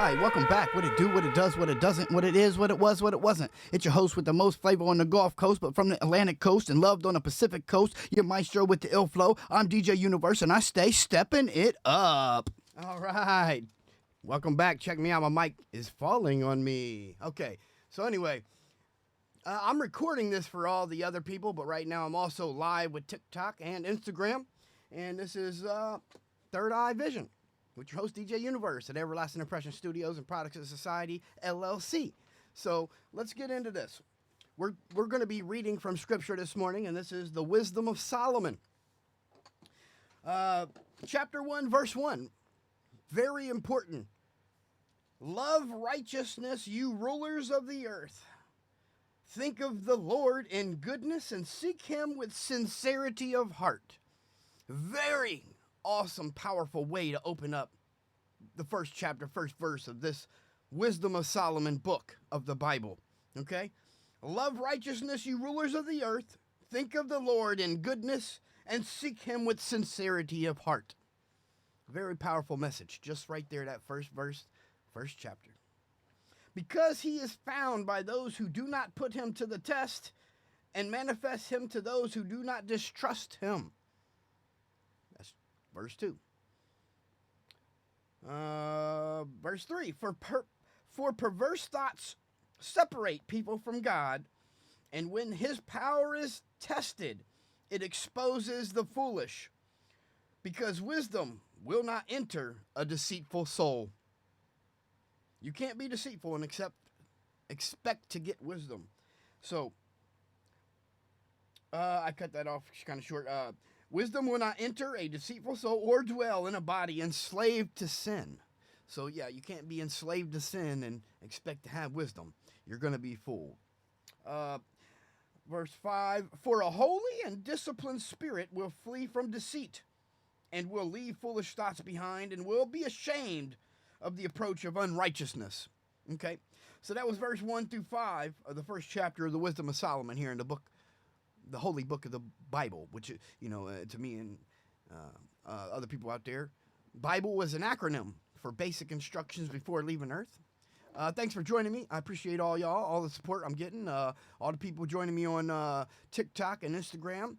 right, welcome back. What it do, what it does, what it doesn't, what it is, what it was, what it wasn't. It's your host with the most flavor on the Gulf Coast, but from the Atlantic Coast and loved on the Pacific Coast. Your maestro with the ill flow. I'm DeeJayUniverse, and I stay stepping it up. All right, welcome back. Check me out. My mic is falling on me. Okay, so anyway, I'm recording this for all the other people, but right now I'm also live with TikTok and Instagram, and this is Third Eye Vision, with your host, DeeJayUniverse, at Everlasting Impressionz Studios and Products of Society, LLC. So let's get into this. We're going to be reading from Scripture this morning, and this is the Wisdom of Solomon. Chapter 1, verse 1. Very important. Love righteousness, you rulers of the earth. Think of the Lord in goodness and seek him with sincerity of heart. Very awesome, powerful way to open up the first chapter, first verse of this Wisdom of Solomon book of the Bible. Okay? Love righteousness, you rulers of the earth. Think of the Lord in goodness and seek him with sincerity of heart. Very powerful message, just right there, that first verse, first chapter. Because he is found by those who do not put him to the test and manifest him to those who do not distrust him. That's verse 2. Verse 3. For perverse thoughts separate people from God, and when his power is tested, it exposes the foolish, because wisdom will not enter a deceitful soul. You can't be deceitful and expect to get wisdom. So, I cut that off kind of short. Wisdom will not enter a deceitful soul or dwell in a body enslaved to sin. So, yeah, you can't be enslaved to sin and expect to have wisdom. You're going to be fooled. Verse 5, for a holy and disciplined spirit will flee from deceit and will leave foolish thoughts behind and will be ashamed of the approach of unrighteousness. Okay, so that was verse 1 through 5 of the first chapter of the Wisdom of Solomon here in the book, the holy book of the Bible, which, you know, to me and other people out there, Bible was an acronym for basic instructions before leaving Earth. Thanks for joining me. I appreciate all y'all, all the support I'm getting, all the people joining me on TikTok and Instagram.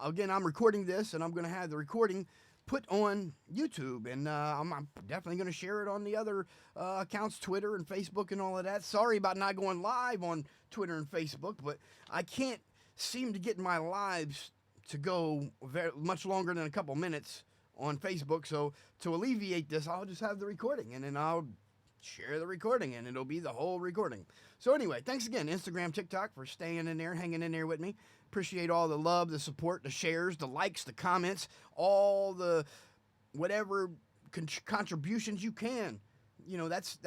Again, I'm recording this, and I'm going to have the recording put on YouTube, and I'm definitely going to share it on the other accounts, Twitter and Facebook and all of that. Sorry about not going live on Twitter and Facebook, but I can't seem to get my lives to go very much longer than a couple minutes on Facebook. So to alleviate this, I'll just have the recording, and then I'll share the recording, and it'll be the whole recording. So anyway, thanks again, Instagram, TikTok, for staying in there, hanging in there with me. Appreciate all the love, the support, the shares, the likes, the comments, all the whatever contributions you can. You know, that's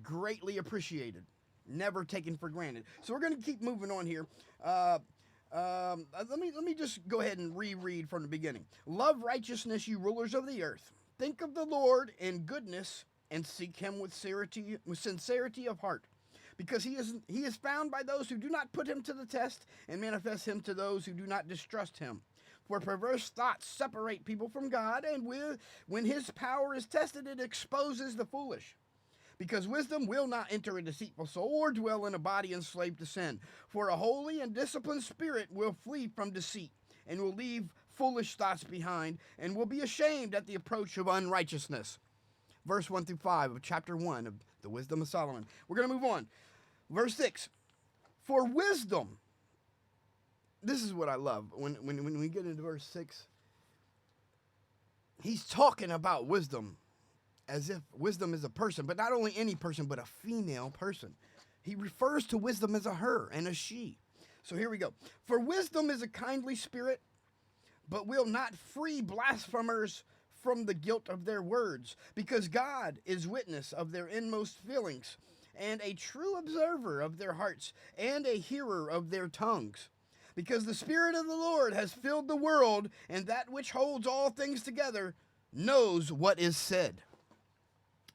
greatly appreciated. Never taken for granted. So we're going to keep moving on here. Let me just go ahead and reread from the beginning. Love righteousness, you rulers of the earth. Think of the Lord in goodness and seek him with sincerity of heart. Because he is found by those who do not put him to the test and manifest him to those who do not distrust him. For perverse thoughts separate people from God, and when his power is tested, it exposes the foolish. Because wisdom will not enter a deceitful soul or dwell in a body enslaved to sin. For a holy and disciplined spirit will flee from deceit and will leave foolish thoughts behind and will be ashamed at the approach of unrighteousness. Verse 1 through 5 of chapter 1 of the Wisdom of Solomon. We're going to move on. Verse 6. For wisdom. This is what I love. When we get into verse 6, he's talking about wisdom as if wisdom is a person, but not only any person, but a female person. He refers to wisdom as a her and a she. So here we go. For wisdom is a kindly spirit, but will not free blasphemers from the guilt of their words, because God is witness of their inmost feelings, and a true observer of their hearts, and a hearer of their tongues. Because the Spirit of the Lord has filled the world, and that which holds all things together knows what is said.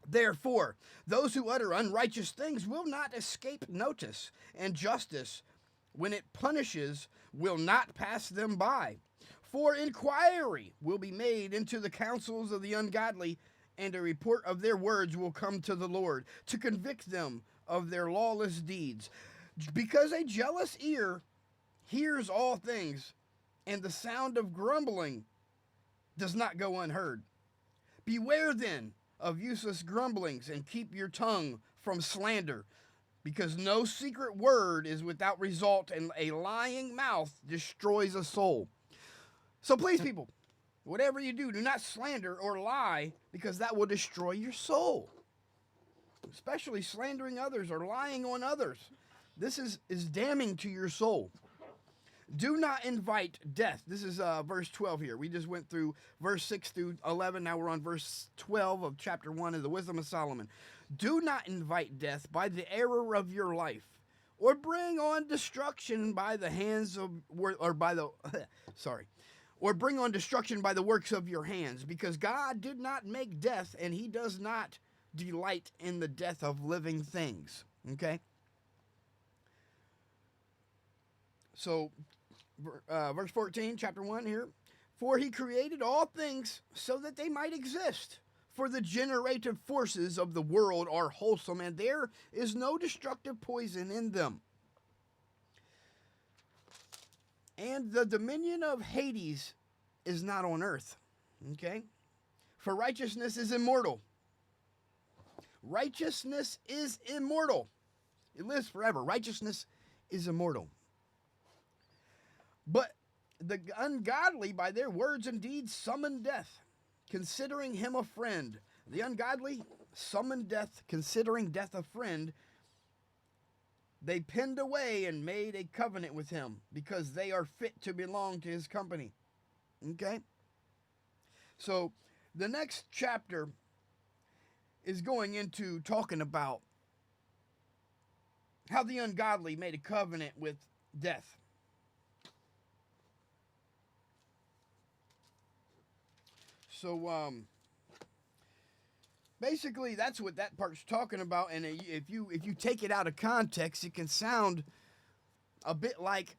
Therefore, those who utter unrighteous things will not escape notice, and justice, when it punishes, will not pass them by. For inquiry will be made into the counsels of the ungodly, and a report of their words will come to the Lord to convict them of their lawless deeds. Because a jealous ear hears all things, and the sound of grumbling does not go unheard. Beware then of useless grumblings, and keep your tongue from slander, because no secret word is without result, and a lying mouth destroys a soul. So please, people, whatever you do, do not slander or lie, because that will destroy your soul. Especially slandering others or lying on others. This is damning to your soul. Do not invite death. This is verse 12 here. We just went through verse 6 through 11. Now we're on verse 12 of chapter 1 of the Wisdom of Solomon. Do not invite death by the error of your life, or bring on destruction by the hands of, or by the, or bring on destruction by the works of your hands, because God did not make death, and he does not delight in the death of living things. Okay? So, verse 14, chapter 1 here. For he created all things so that they might exist. For the generative forces of the world are wholesome, and there is no destructive poison in them. And the dominion of Hades is not on earth. Okay? For righteousness is immortal. Righteousness is immortal. It lives forever. Righteousness is immortal. But the ungodly by their words and deeds summon death, considering him a friend. The ungodly summoned death, considering death a friend. They pinned away and made a covenant with him, because they are fit to belong to his company. Okay? So the next chapter is going into talking about how the ungodly made a covenant with death. So basically that's what that part's talking about, and if you take it out of context, it can sound a bit like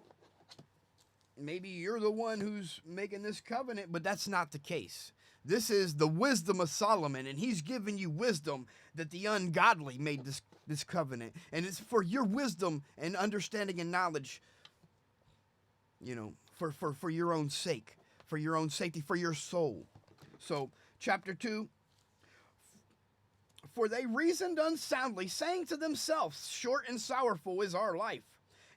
maybe you're the one who's making this covenant, but that's not the case. This is the wisdom of Solomon, and he's giving you wisdom that the ungodly made this covenant. And it's for your wisdom and understanding and knowledge, you know, for your own sake, for your own safety, for your soul. So, chapter 2. For they reasoned unsoundly, saying to themselves, short and sorrowful is our life,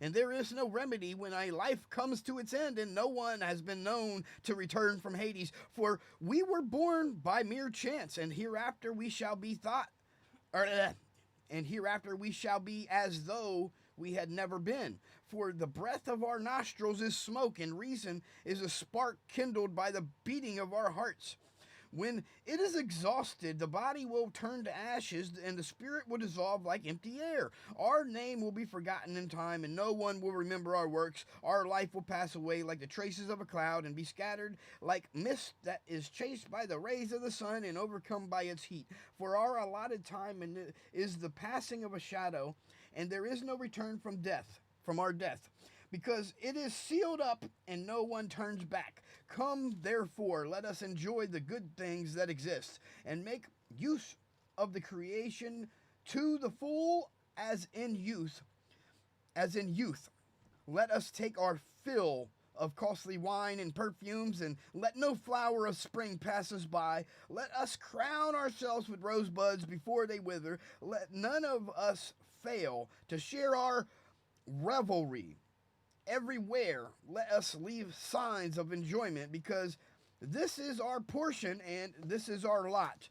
and there is no remedy when a life comes to its end, and no one has been known to return from Hades. For we were born by mere chance, and hereafter we shall be as though we had never been. For the breath of our nostrils is smoke, and reason is a spark kindled by the beating of our hearts. When it is exhausted, the body will turn to ashes, and the spirit will dissolve like empty air. Our name will be forgotten in time, and no one will remember our works. Our life will pass away like the traces of a cloud, and be scattered like mist that is chased by the rays of the sun and overcome by its heat. For our allotted time is the passing of a shadow, and there is no return from our death, because it is sealed up and no one turns back. Come, therefore, let us enjoy the good things that exist, and make use of the creation to the full as in youth. Let us take our fill of costly wine and perfumes, and let no flower of spring pass us by. Let us crown ourselves with rosebuds before they wither. Let none of us fail to share our revelry. Everywhere let us leave signs of enjoyment, because this is our portion and this is our lot.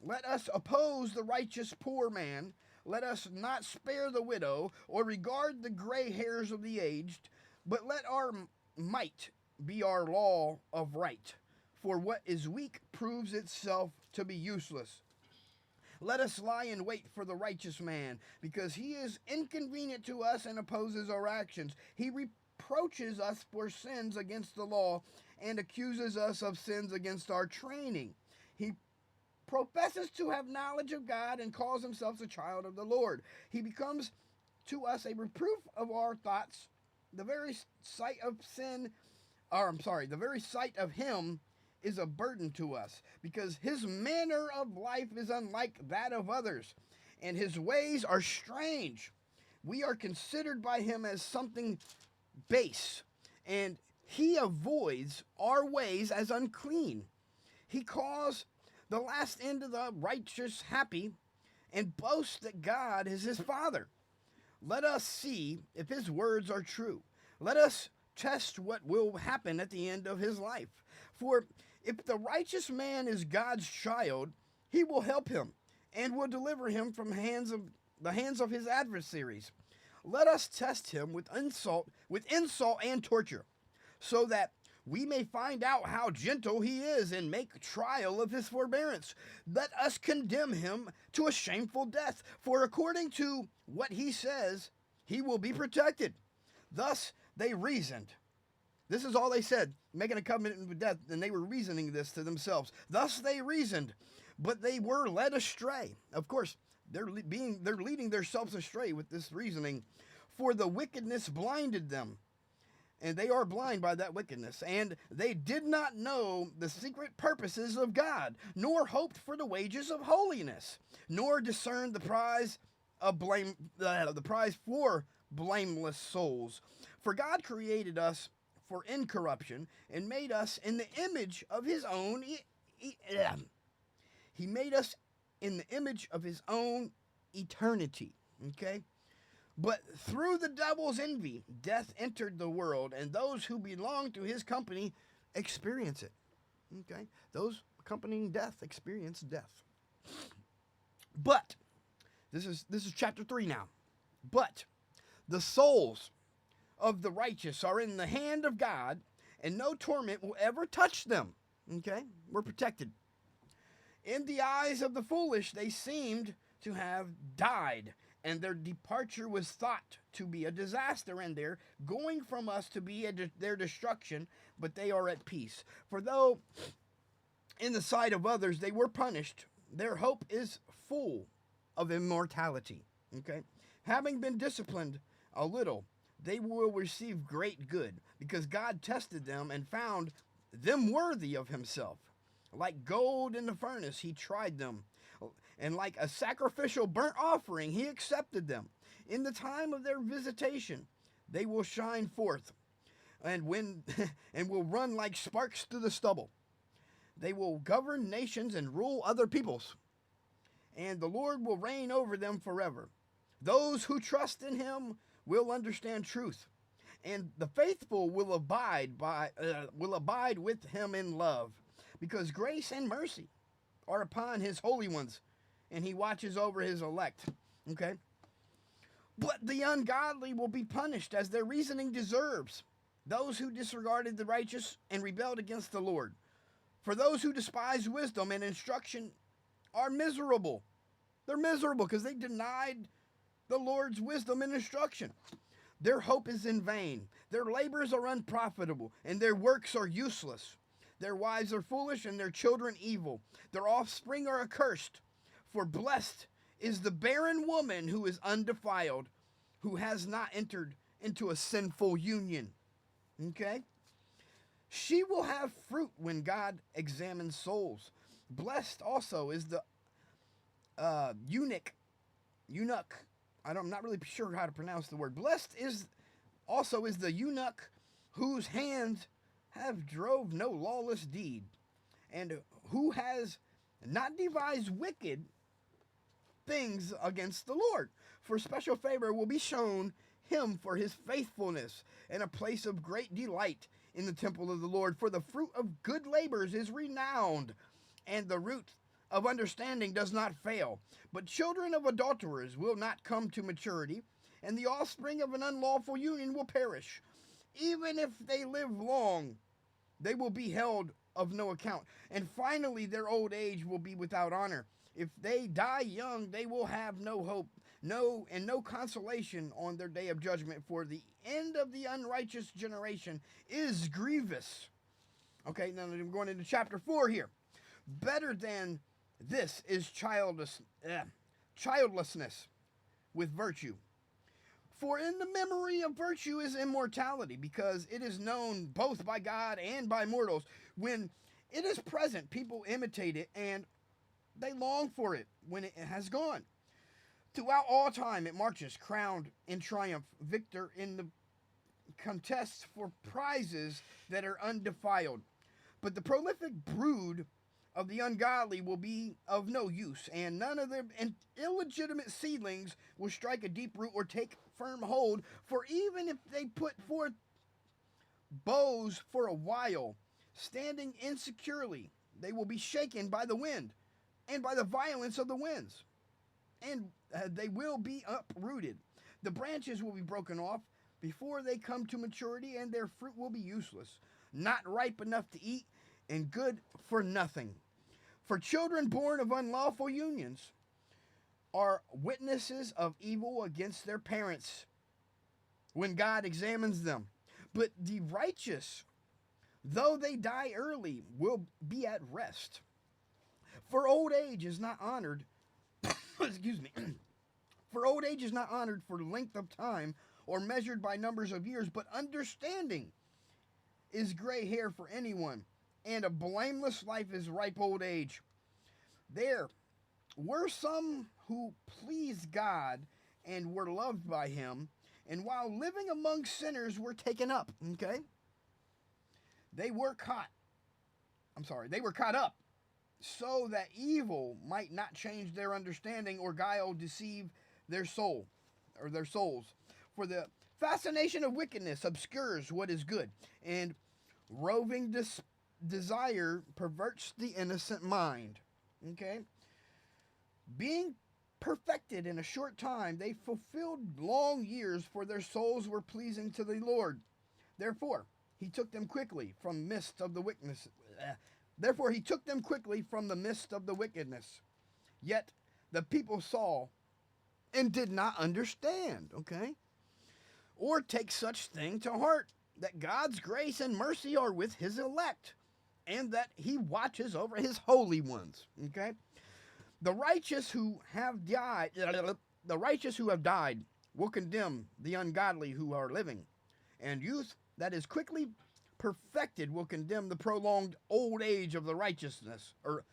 Let us oppose the righteous poor man. Let us not spare the widow, or regard the gray hairs of the aged, but let our might be our law of right. For what is weak proves itself to be useless. Let us lie in wait for the righteous man, because he is inconvenient to us and opposes our actions. He reproaches us for sins against the law, and accuses us of sins against our training. He professes to have knowledge of God, and calls himself a child of the Lord. He becomes to us a reproof of our thoughts. The very sight of him is a burden to us, because his manner of life is unlike that of others, and his ways are strange. We are considered by him as something base, and he avoids our ways as unclean. He calls the last end of the righteous happy and boasts that God is his Father. Let us see if his words are true. Let us test what will happen at the end of his life. For if the righteous man is God's child, he will help him and will deliver him from the hands of his adversaries. Let us test him with insult and torture, so that we may find out how gentle he is and make trial of his forbearance. Let us condemn him to a shameful death, for according to what he says, he will be protected. Thus they reasoned. This is all they said, making a covenant with death, and they were reasoning this to themselves. Thus they reasoned, but they were led astray. Of course, they're leading themselves astray with this reasoning, for the wickedness blinded them. And they are blind by that wickedness. And they did not know the secret purposes of God, nor hoped for the wages of holiness, nor discerned the prize for blameless souls. For God created us for incorruption and made us in the image of his own. He made us in the image of his own eternity. Okay? But through the devil's envy, death entered the world, and those who belong to his company experience it. Okay? Those accompanying death experience death. But, this is chapter 3 now. But the souls of the righteous are in the hand of God, and no torment will ever touch them. Okay? We're protected. In the eyes of the foolish, they seemed to have died, and their departure was thought to be a disaster, and their going from us to be their destruction, but they are at peace. For though in the sight of others they were punished, their hope is full of immortality. Okay? Having been disciplined a little, they will receive great good, because God tested them and found them worthy of himself. Like gold in the furnace, he tried them, and like a sacrificial burnt offering, he accepted them. In the time of their visitation, they will shine forth, and will run like sparks through the stubble. They will govern nations and rule other peoples, and the Lord will reign over them forever. Those who trust in him will understand truth, and the faithful will abide with him in love, because grace and mercy are upon his holy ones, and he watches over his elect. Okay? But the ungodly will be punished as their reasoning deserves. Those who disregarded the righteous and rebelled against the Lord. For those who despise wisdom and instruction are miserable. They're miserable because they denied the Lord's wisdom and instruction. Their hope is in vain. Their labors are unprofitable, and their works are useless. Their wives are foolish, and their children evil. Their offspring are accursed. For blessed is the barren woman who is undefiled, who has not entered into a sinful union. Okay? She will have fruit when God examines souls. Blessed also is the eunuch. I'm not really sure how to pronounce the word. Blessed is the eunuch whose hands have drove no lawless deed, and who has not devised wicked things against the Lord. For special favor will be shown him for his faithfulness, and a place of great delight in the temple of the Lord. For the fruit of good labors is renowned, and the root of understanding does not fail. But children of adulterers will not come to maturity, and the offspring of an unlawful union will perish. Even if they live long, they will be held of no account. And finally, their old age will be without honor. If they die young, they will have no hope, no consolation on their day of judgment. For the end of the unrighteous generation is grievous. Okay, now I'm going into chapter 4 here. Better than this is childlessness with virtue. For in the memory of virtue is immortality, because it is known both by God and by mortals. When It is present. People imitate it and they long for it when it has gone. Throughout all time, it marches, crowned in triumph, victor in the contests for prizes that are undefiled. But the prolific brood of the ungodly will be of no use, and none of their illegitimate seedlings will strike a deep root or take firm hold, for even if they put forth boughs for a while, standing insecurely, they will be shaken by the wind and by the violence of the winds, and they will be uprooted. The branches will be broken off before they come to maturity, and their fruit will be useless, not ripe enough to eat, and good for nothing. For children born of unlawful unions are witnesses of evil against their parents when God examines them. But the righteous, though they die early, will be at rest. For old age is not honored, excuse me, for old age is not honored for length of time or measured by numbers of years, but understanding is gray hair for anyone, and a blameless life is ripe old age. There were some who pleased God and were loved by him, and while living among sinners were taken up, okay? They were caught up, so that evil might not change their understanding or guile deceive their soul or their souls. For the fascination of wickedness obscures what is good, and roving desire perverts the innocent mind. Okay? Being perfected in a short time, they fulfilled long years, for their souls were pleasing to the Lord. Therefore, he took them quickly from midst of the wickedness. Therefore, he took them quickly from the midst of the wickedness. Yet the people saw and did not understand. Okay? Or take such thing to heart, that God's grace and mercy are with his elect, and that he watches over his holy ones. Okay? The righteous who have died will condemn the ungodly who are living, and youth that is quickly perfected will condemn the prolonged old age of the righteousness. Or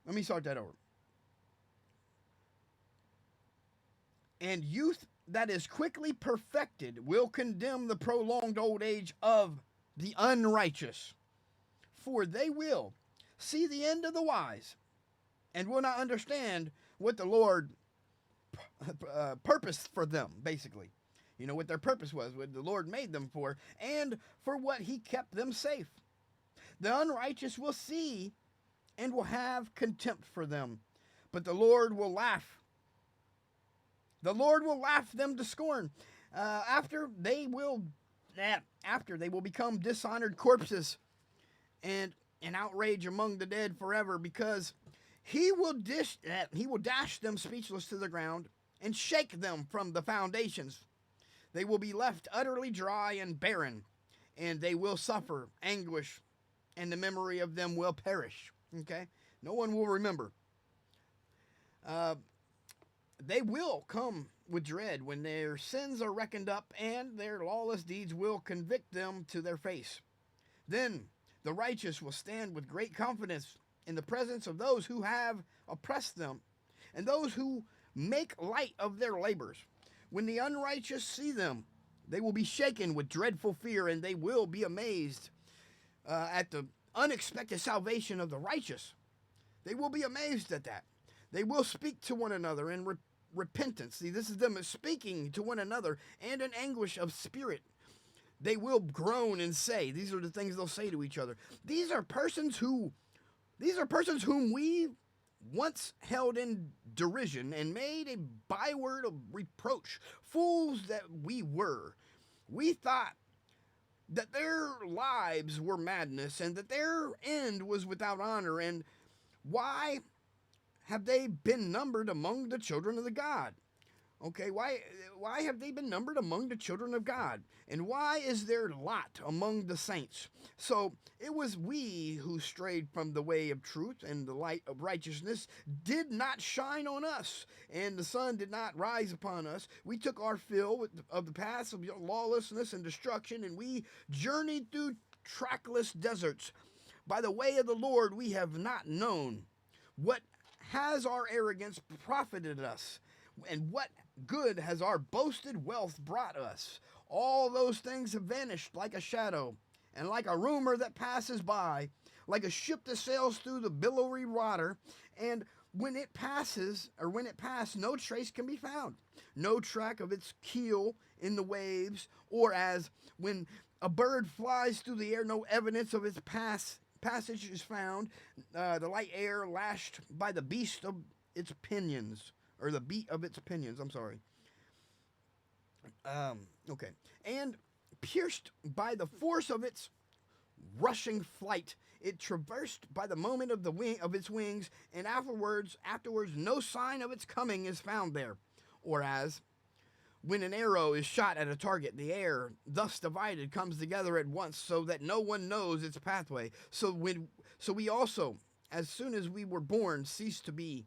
let me start that over. And youth that is quickly perfected will condemn the prolonged old age of the unrighteous. For they will see the end of the wise, and will not understand what the Lord purposed for them, basically. You know, what their purpose was, what the Lord made them for, and for what he kept them safe. The unrighteous will see and will have contempt for them, but the Lord will laugh. The Lord will laugh them to scorn. After they will become dishonored corpses and an outrage among the dead forever, because he will dash them speechless to the ground and shake them from the foundations. They will be left utterly dry and barren, and they will suffer anguish, and the memory of them will perish. Okay? No one will remember. They will come with dread when their sins are reckoned up, and their lawless deeds will convict them to their face. Then the righteous will stand with great confidence in the presence of those who have oppressed them, and those who make light of their labors. When the unrighteous see them, they will be shaken with dreadful fear, and they will be amazed at the unexpected salvation of the righteous. They will be amazed at that. They will speak to one another in repentance. See, this is them speaking to one another, and in anguish of spirit. They will groan and say, these are the things they'll say to each other. These are persons whom we once held in derision and made a byword of reproach. Fools that we were. We thought that their lives were madness, and that their end was without honor. And why have they been numbered among the children of the God? Okay, why have they been numbered among the children of God? And why is their lot among the saints? So it was we who strayed from the way of truth, and the light of righteousness did not shine on us, and the sun did not rise upon us. We took our fill of the paths of lawlessness and destruction, and we journeyed through trackless deserts. By the way of the Lord we have not known. What has our arrogance profited us? And what good has our boasted wealth brought us? All those things have vanished like a shadow, and like a rumor that passes by, like a ship that sails through the billowy water, and when it passed, no trace can be found, no track of its keel in the waves, or as when a bird flies through the air, no evidence of its passage is found, the light air lashed by the beast of its pinions, or the beat of its pinions, I'm sorry. Okay. And pierced by the force of its rushing flight, it traversed by the moment of the wing of its wings, and afterwards no sign of its coming is found there. Or as when an arrow is shot at a target, the air, thus divided, comes together at once, so that no one knows its pathway. So we also, as soon as we were born, ceased to be,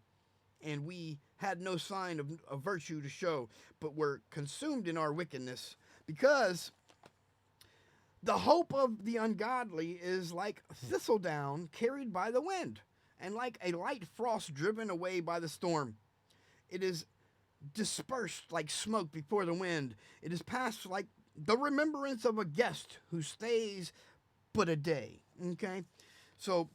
and we had no sign of virtue to show, but were consumed in our wickedness, because the hope of the ungodly is like thistledown carried by the wind, and like a light frost driven away by the storm. It is dispersed like smoke before the wind. It is passed like the remembrance of a guest who stays but a day. Okay? So,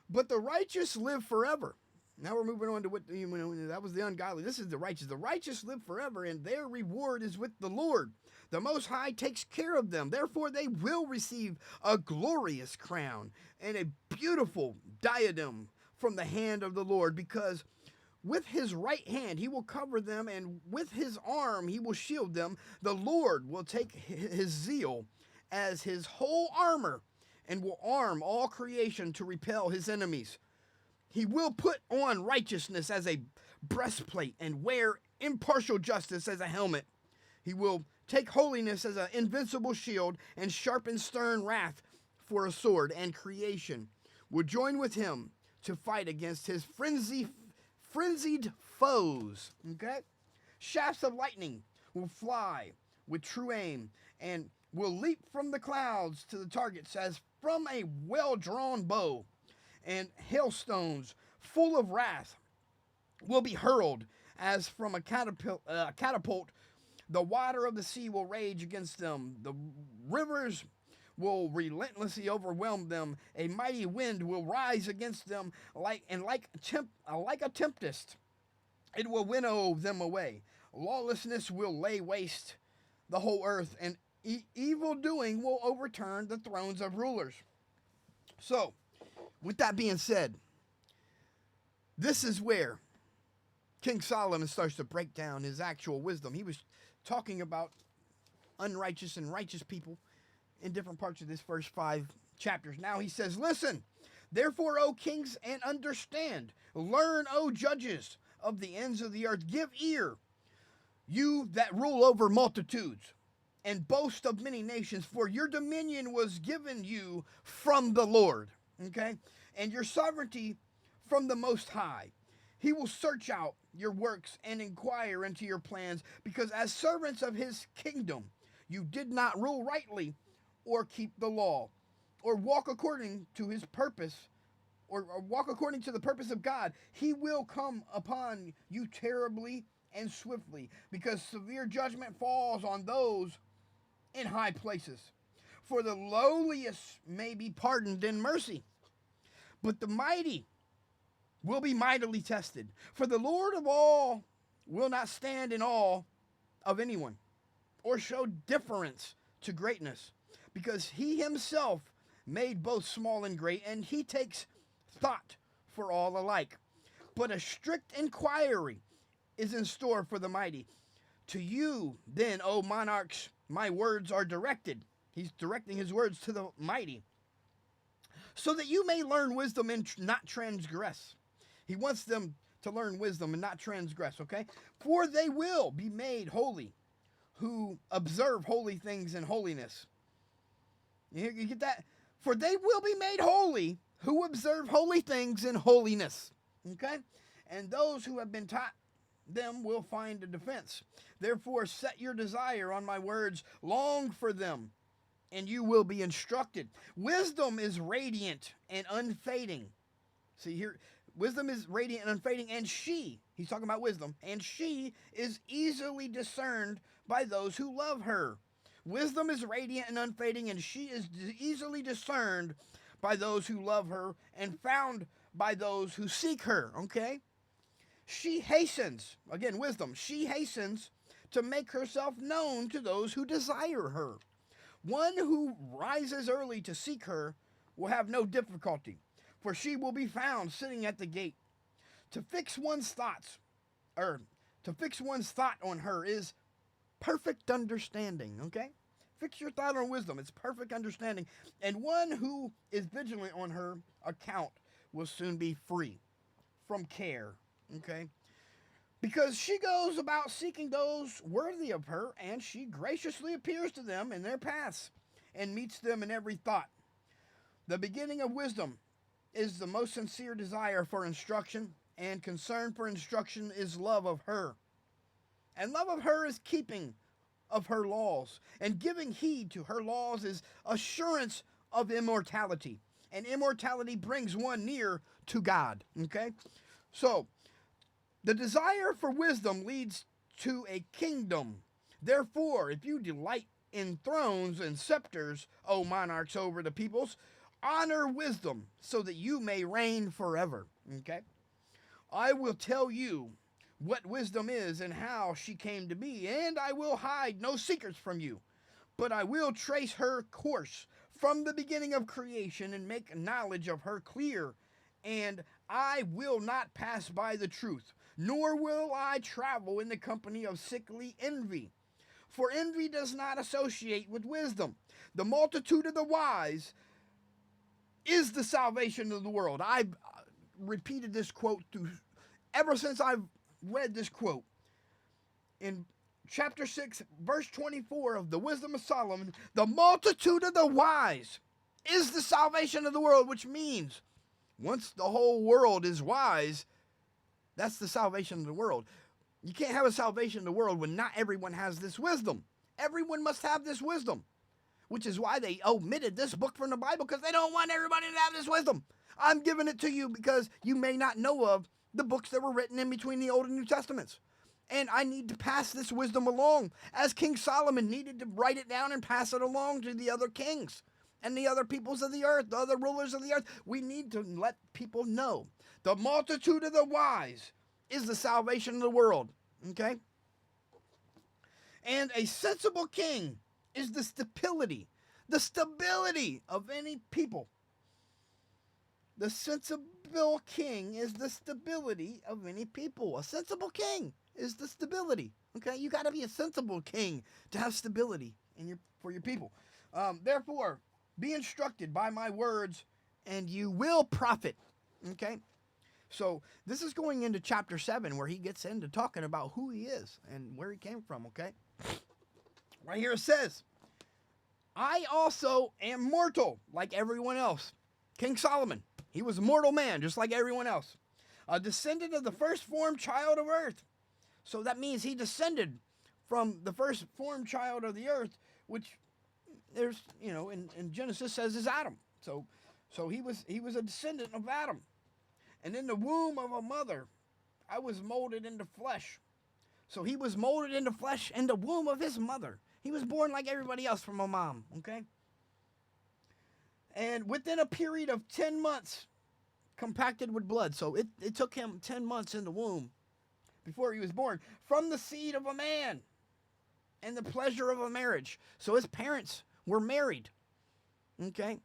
but the righteous live forever. Now we're moving on to what, that was the ungodly. This is the righteous. The righteous live forever, and their reward is with the Lord. The Most High takes care of them. Therefore, they will receive a glorious crown and a beautiful diadem from the hand of the Lord, because with his right hand he will cover them, and with his arm he will shield them. The Lord will take his zeal as his whole armor and will arm all creation to repel his enemies. He will put on righteousness as a breastplate and wear impartial justice as a helmet. He will take holiness as an invincible shield and sharpen stern wrath for a sword, and creation will join with him to fight against his frenzied foes. Okay? Shafts of lightning will fly with true aim and will leap from the clouds to the targets as from a well-drawn bow. And hailstones full of wrath will be hurled as from a catapult. The water of the sea will rage against them. The rivers will relentlessly overwhelm them. A mighty wind will rise against them like a tempest. It will winnow them away. Lawlessness will lay waste the whole earth, and evil doing will overturn the thrones of rulers. So, with that being said, this is where King Solomon starts to break down his actual wisdom. He was talking about unrighteous and righteous people in different parts of this first 5 chapters. Now he says, listen, therefore, O kings, and understand. Learn, O judges of the ends of the earth. Give ear, you that rule over multitudes, and boast of many nations, for your dominion was given you from the Lord. Okay? And your sovereignty from the Most High. He will search out your works and inquire into your plans, because as servants of his kingdom, you did not rule rightly or keep the law or walk according to his purpose or walk according to the purpose of God. He will come upon you terribly and swiftly, because severe judgment falls on those in high places. For the lowliest may be pardoned in mercy, but the mighty will be mightily tested. For the Lord of all will not stand in awe of anyone, or show deference to greatness, because he himself made both small and great, and he takes thought for all alike. But a strict inquiry is in store for the mighty. To you, then, O monarchs, my words are directed. He's directing his words to the mighty, so that you may learn wisdom and not transgress. He wants them to learn wisdom and not transgress, okay? For they will be made holy who observe holy things in holiness. You get that? For they will be made holy who observe holy things in holiness, okay? And those who have been taught them will find a defense. Therefore, set your desire on my words, long for them, and you will be instructed. Wisdom is radiant and unfading. See here, wisdom is radiant and unfading, and he's talking about wisdom, and she is easily discerned by those who love her. Wisdom is radiant and unfading, and she is easily discerned by those who love her and found by those who seek her, okay? She hastens, again, wisdom, she hastens to make herself known to those who desire her. One who rises early to seek her will have no difficulty, for she will be found sitting at the gate. To fix one's thought on her is perfect understanding, okay? Fix your thought on wisdom. It's perfect understanding. And one who is vigilant on her account will soon be free from care, okay? Because she goes about seeking those worthy of her, and she graciously appears to them in their paths and meets them in every thought. The beginning of wisdom is the most sincere desire for instruction, and concern for instruction is love of her. And love of her is keeping of her laws, and giving heed to her laws is assurance of immortality. And immortality brings one near to God, okay? So, the desire for wisdom leads to a kingdom. Therefore, if you delight in thrones and scepters, O monarchs over the peoples, honor wisdom so that you may reign forever, okay? I will tell you what wisdom is and how she came to be, and I will hide no secrets from you, but I will trace her course from the beginning of creation and make knowledge of her clear, and I will not pass by the truth, nor will I travel in the company of sickly envy. For envy does not associate with wisdom. The multitude of the wise is the salvation of the world. I've repeated this quote ever since I've read this quote. In chapter 6, verse 24 of the Wisdom of Solomon, the multitude of the wise is the salvation of the world, which means once the whole world is wise, that's the salvation of the world. You can't have a salvation of the world when not everyone has this wisdom. Everyone must have this wisdom, which is why they omitted this book from the Bible, because they don't want everybody to have this wisdom. I'm giving it to you because you may not know of the books that were written in between the Old and New Testaments. And I need to pass this wisdom along, as King Solomon needed to write it down and pass it along to the other kings and the other peoples of the earth, the other rulers of the earth. We need to let people know the multitude of the wise is the salvation of the world, okay? And a sensible king is the stability of any people. The sensible king is the stability of any people. A sensible king is the stability. Okay, you got to be a sensible king to have stability for your people. Therefore, be instructed by my words, and you will profit. Okay, so this is going into chapter 7, where he gets into talking about who he is and where he came from. Okay, right here it says, "I also am mortal, like everyone else." King Solomon, he was a mortal man, just like everyone else. A descendant of the first formed child of earth. So that means he descended from the first formed child of the earth, which there's, in Genesis says is Adam. So he was a descendant of Adam. And in the womb of a mother, I was molded into flesh. So he was molded into flesh in the womb of his mother. He was born like everybody else from a mom, okay? And within a period of 10 months, compacted with blood. So it took him 10 months in the womb before he was born, from the seed of a man and the pleasure of a marriage. So his parents were married, okay?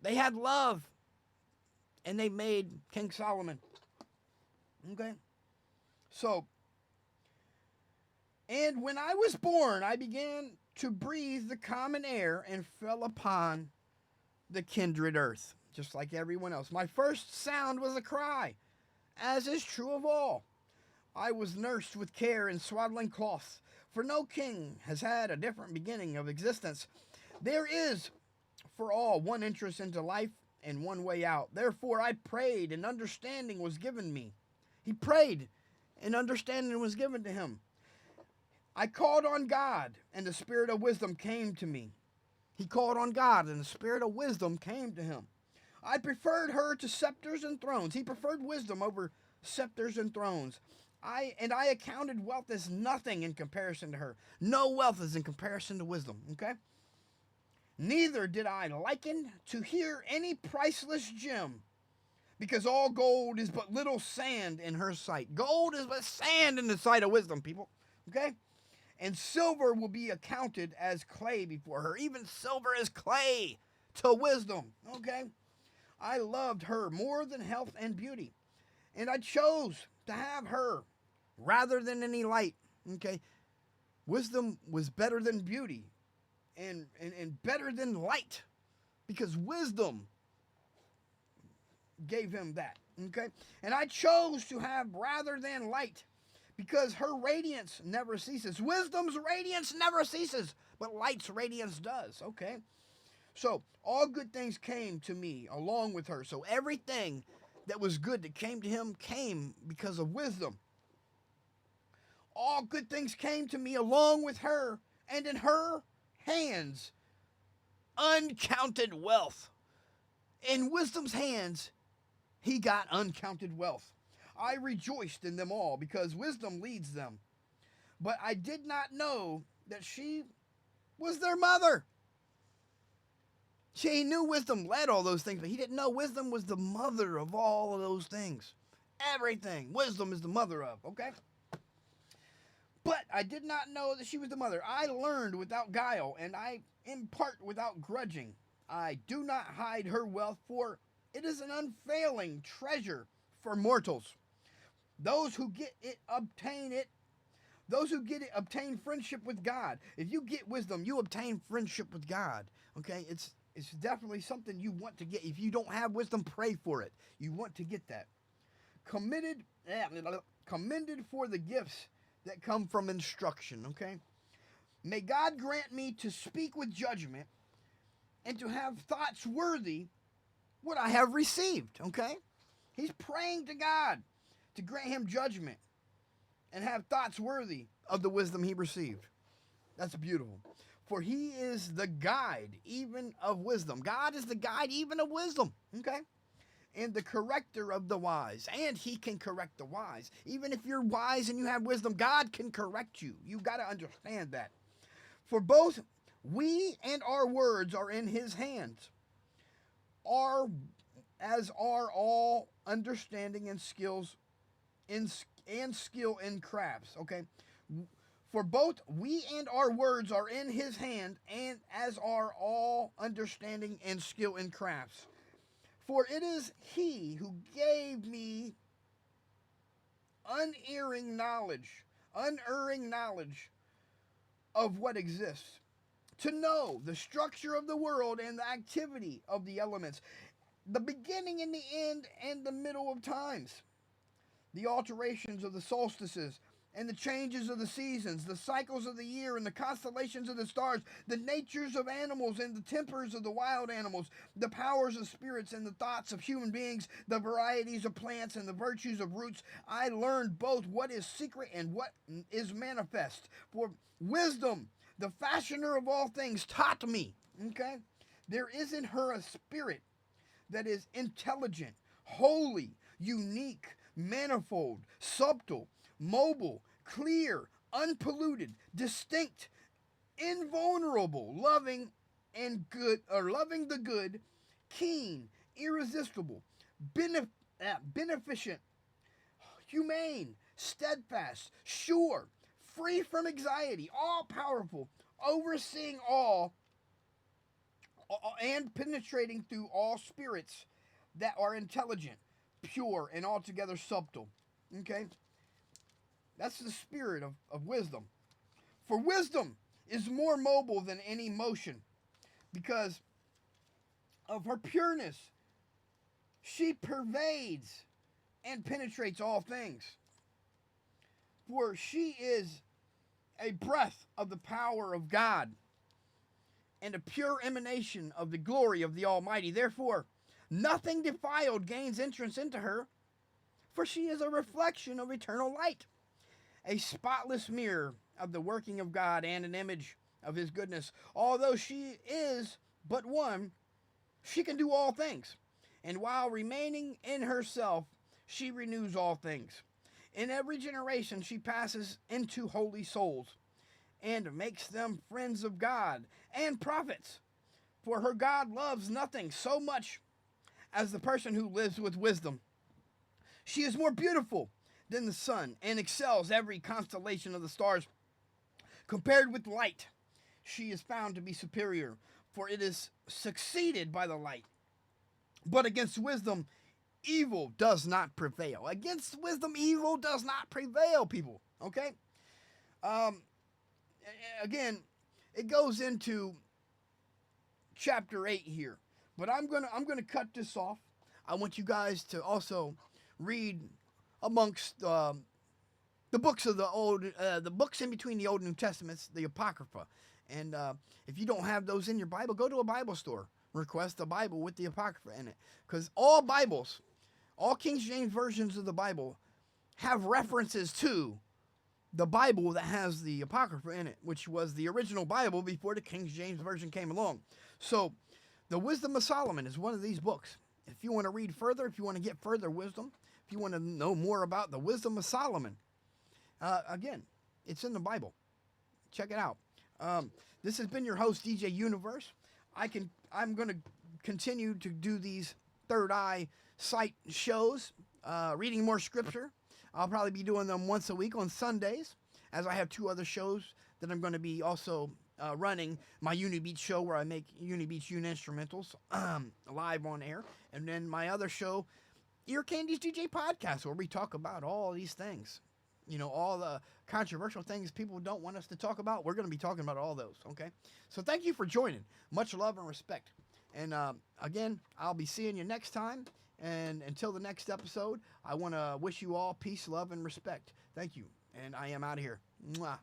They had love, and they made King Solomon, okay? So, and when I was born, I began to breathe the common air and fell upon the kindred earth, just like everyone else. My first sound was a cry, as is true of all. I was nursed with care in swaddling cloths, for no king has had a different beginning of existence. There is, for all, one entrance into life and one way out. Therefore I prayed, and understanding was given me. He prayed, and understanding was given to him. I called on God, and the spirit of wisdom came to me. He called on God, and the spirit of wisdom came to him. I preferred her to scepters and thrones. He preferred wisdom over scepters and thrones. I accounted wealth as nothing in comparison to her. No wealth is in comparison to wisdom, okay? Neither did I liken to hear any priceless gem, because all gold is but little sand in her sight. Gold is but sand in the sight of wisdom, people, okay? And silver will be accounted as clay before her. Even silver is clay to wisdom, okay? I loved her more than health and beauty, and I chose to have her rather than any light, okay? Wisdom was better than beauty and better than light, because wisdom gave him that, okay? And I chose to have rather than light, because her radiance never ceases. Wisdom's radiance never ceases, but light's radiance does, okay? So all good things came to me along with her. So everything that was good that came to him came because of wisdom. All good things came to me along with her, and in her hands uncounted wealth. In wisdom's hands he got uncounted wealth. I rejoiced in them all, because wisdom leads them. But I did not know that she was their mother. He knew wisdom led all those things, but he didn't know wisdom was the mother of all of those things. Everything wisdom is the mother of, okay? But I did not know that she was the mother. I learned without guile, and I impart without grudging. I do not hide her wealth, for it is an unfailing treasure for mortals. Those who get it obtain it. Those who get it obtain friendship with God. If you get wisdom, you obtain friendship with God. Okay? It's definitely something you want to get. If you don't have wisdom, pray for it. You want to get that. Commended for the gifts that come from instruction. Okay? May God grant me to speak with judgment and to have thoughts worthy what I have received. Okay? He's praying to God to grant him judgment and have thoughts worthy of the wisdom he received. That's beautiful. For he is the guide even of wisdom. God is the guide even of wisdom. Okay? And the corrector of the wise. And he can correct the wise. Even if you're wise and you have wisdom, God can correct you. You've got to understand that. For both we and our words are in his hands. As are all understanding and skills and skill in crafts. Okay? For both we and our words are in his hand, and as are all understanding and skill in crafts. For it is he who gave me unerring knowledge of what exists, to know the structure of the world and the activity of the elements, the beginning and the end and the middle of times, the alterations of the solstices and the changes of the seasons, the cycles of the year and the constellations of the stars, the natures of animals and the tempers of the wild animals, the powers of spirits and the thoughts of human beings, the varieties of plants and the virtues of roots. I learned both what is secret and what is manifest. For wisdom, the fashioner of all things, taught me. Okay? There is in her a spirit that is intelligent, holy, unique, manifold, subtle, mobile, clear, unpolluted, distinct, invulnerable, loving the good, keen, irresistible, beneficent, humane, steadfast, sure, free from anxiety, all powerful, overseeing all, and penetrating through all spirits that are intelligent, pure, and altogether subtle. Okay? That's the spirit of wisdom. For wisdom is more mobile than any motion, because of her pureness. She pervades and penetrates all things. For she is a breath of the power of God and a pure emanation of the glory of the Almighty. Therefore, nothing defiled gains entrance into her, for she is a reflection of eternal light, a spotless mirror of the working of God, and an image of his goodness. Although she is but one, she can do all things. And while remaining in herself, she renews all things. In every generation, she passes into holy souls and makes them friends of God and prophets. For her God loves nothing so much as the person who lives with wisdom. She is more beautiful than the sun and excels every constellation of the stars. Compared with light, she is found to be superior, for it is succeeded by the light. But against wisdom, evil does not prevail. Against wisdom, evil does not prevail, people. Okay? Again, it goes into chapter 8 here. But I'm gonna cut this off. I want you guys to also read amongst the books of the books in between the Old and New Testaments, the Apocrypha. And if you don't have those in your Bible, go to a Bible store. Request a Bible with the Apocrypha in it. Because all Bibles, all King James versions of the Bible have references to the Bible that has the Apocrypha in it, which was the original Bible before the King James Version came along. So, the Wisdom of Solomon is one of these books. If you want to read further, if you want to get further wisdom, if you want to know more about the Wisdom of Solomon, again, it's in the Bible. Check it out. This has been your host, DeeJayUniverse. I'm going to continue to do these Third Eye Sight shows, reading more scripture. I'll probably be doing them once a week on Sundays, as I have 2 other shows that I'm going to be also running. My Uni Beach show, where I make Uni Beach instrumentals live on air, and then my other show, Ear Candy's DJ Podcast, where we talk about all these things. You know, all the controversial things people don't want us to talk about. We're going to be talking about all those, okay? So thank you for joining. Much love and respect. And again, I'll be seeing you next time. And until the next episode, I want to wish you all peace, love, and respect. Thank you. And I am out of here. Mwah.